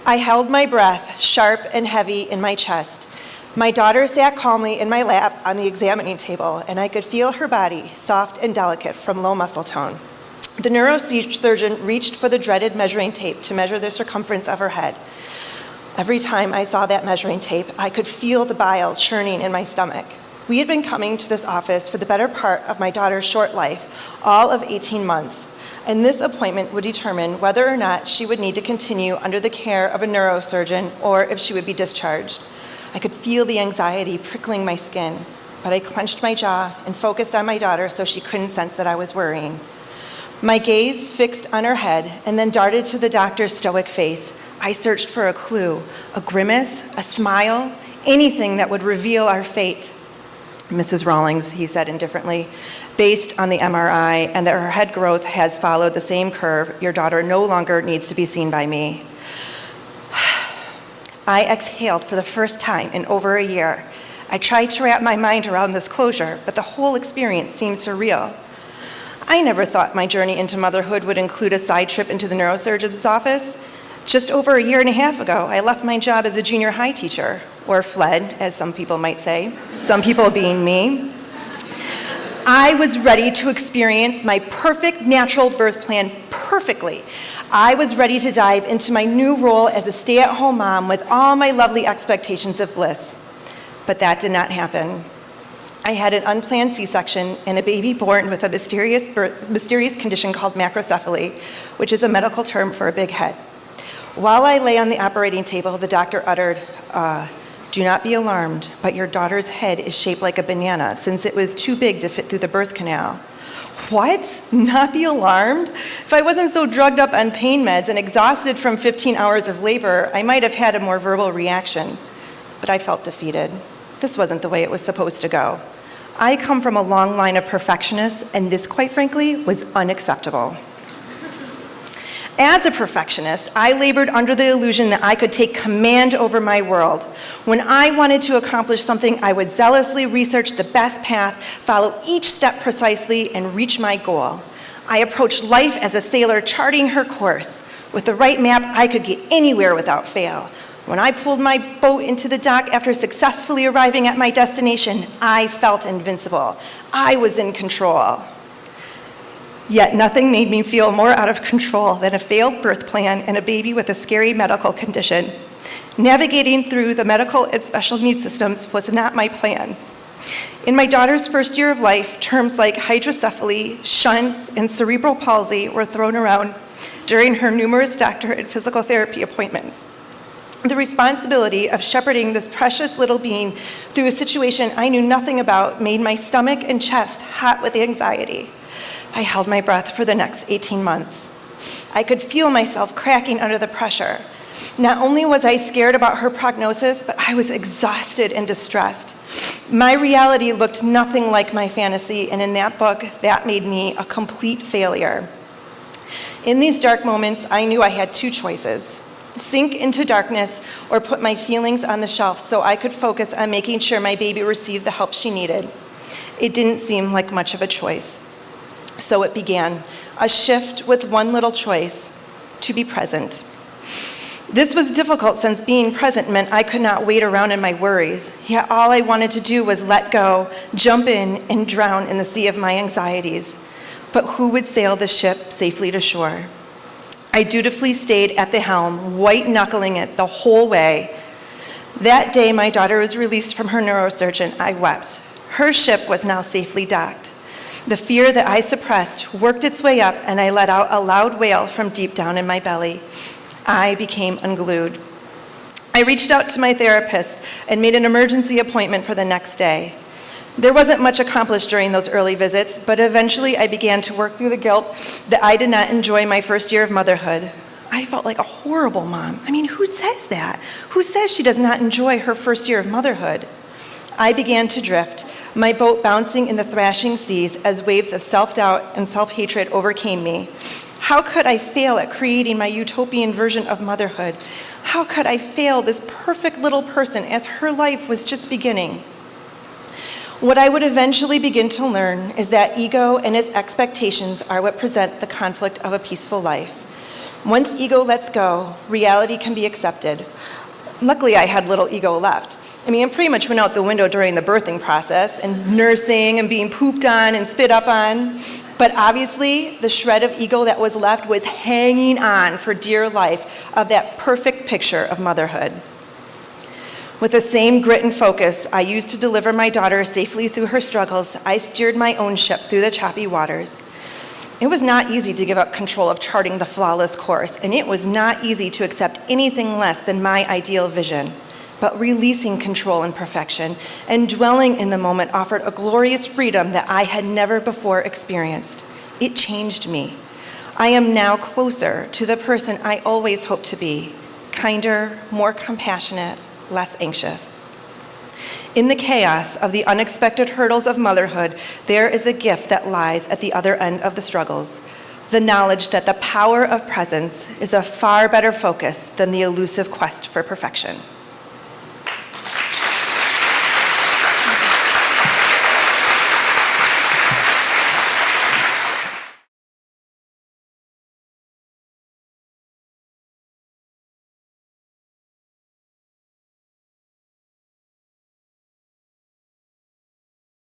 I held my breath, sharp and heavy in my chest. My daughter sat calmly in my lap on the examining table, and I could feel her body, soft and delicate from low muscle tone. The neurosurgeon reached for the dreaded measuring tape to measure the circumference of her head. Every time I saw that measuring tape, I could feel the bile churning in my stomach. We had been coming to this office for the better part of my daughter's short life, all of 18 months, and this appointment would determine whether or not she would need to continue under the care of a neurosurgeon or if she would be discharged. I could feel the anxiety prickling my skin, but I clenched my jaw and focused on my daughter so she couldn't sense that I was worrying. My gaze fixed on her head and then darted to the doctor's stoic face. I searched for a clue, a grimace, a smile, anything that would reveal our fate. Mrs. Rawlings, he said indifferently, based on the MRI and that her head growth has followed the same curve, your daughter no longer needs to be seen by me. I exhaled for the first time in over a year. I tried to wrap my mind around this closure, but the whole experience seemed surreal. I never thought my journey into motherhood would include a side trip into the neurosurgeon's office. Just over a year and a half ago, I left my job as a junior high teacher, or fled, as some people might say, some people being me. I was ready to experience my perfect natural birth plan perfectly. I was ready to dive into my new role as a stay-at-home mom with all my lovely expectations of bliss. But that did not happen. I had an unplanned C-section and a baby born with a mysterious condition called macrocephaly, which is a medical term for a big head. While I lay on the operating table, the doctor uttered, "Do not be alarmed, but your daughter's head is shaped like a banana since it was too big to fit through the birth canal." What? Not be alarmed? If I wasn't so drugged up on pain meds and exhausted from 15 hours of labor, I might have had a more verbal reaction. But I felt defeated. This wasn't the way it was supposed to go. I come from a long line of perfectionists, and this, quite frankly, was unacceptable. As a perfectionist, I labored under the illusion that I could take command over my world. When I wanted to accomplish something, I would zealously research the best path, follow each step precisely, and reach my goal. I approached life as a sailor charting her course. With the right map, I could get anywhere without fail. When I pulled my boat into the dock after successfully arriving at my destination, I felt invincible. I was in control. Yet nothing made me feel more out of control than a failed birth plan and a baby with a scary medical condition. Navigating through the medical and special needs systems was not my plan. In my daughter's first year of life, terms like hydrocephaly, shunts, and cerebral palsy were thrown around during her numerous doctor and physical therapy appointments. The responsibility of shepherding this precious little being through a situation I knew nothing about made my stomach and chest hot with anxiety. I held my breath for the next 18 months. I could feel myself cracking under the pressure. Not only was I scared about her prognosis, but I was exhausted and distressed. My reality looked nothing like my fantasy, and in that book, that made me a complete failure. In these dark moments, I knew I had two choices: sink into darkness or put my feelings on the shelf so I could focus on making sure my baby received the help she needed. It didn't seem like much of a choice. So it began, a shift with one little choice: to be present. This was difficult since being present meant I could not wait around in my worries, yet all I wanted to do was let go, jump in, and drown in the sea of my anxieties. But who would sail the ship safely to shore? I dutifully stayed at the helm, white-knuckling it the whole way. That day my daughter was released from her neurosurgeon, I wept. Her ship was now safely docked. The fear that I suppressed worked its way up, and I let out a loud wail from deep down in my belly. I became unglued. I reached out to my therapist and made an emergency appointment for the next day. There wasn't much accomplished during those early visits, but eventually I began to work through the guilt that I did not enjoy my first year of motherhood. I felt like a horrible mom. I mean, who says that? Who says she does not enjoy her first year of motherhood? I began to drift, my boat bouncing in the thrashing seas as waves of self-doubt and self-hatred overcame me. How could I fail at creating my utopian version of motherhood? How could I fail this perfect little person as her life was just beginning? What I would eventually begin to learn is that ego and its expectations are what present the conflict of a peaceful life. Once ego lets go, reality can be accepted. Luckily, I had little ego left. It pretty much went out the window during the birthing process and nursing and being pooped on and spit up on. But obviously, the shred of ego that was left was hanging on for dear life of that perfect picture of motherhood. With the same grit and focus I used to deliver my daughter safely through her struggles, I steered my own ship through the choppy waters. It was not easy to give up control of charting the flawless course, and it was not easy to accept anything less than my ideal vision. But releasing control and perfection and dwelling in the moment offered a glorious freedom that I had never before experienced. It changed me. I am now closer to the person I always hoped to be, kinder, more compassionate, less anxious. In the chaos of the unexpected hurdles of motherhood, there is a gift that lies at the other end of the struggles. The knowledge that the power of presence is a far better focus than the elusive quest for perfection.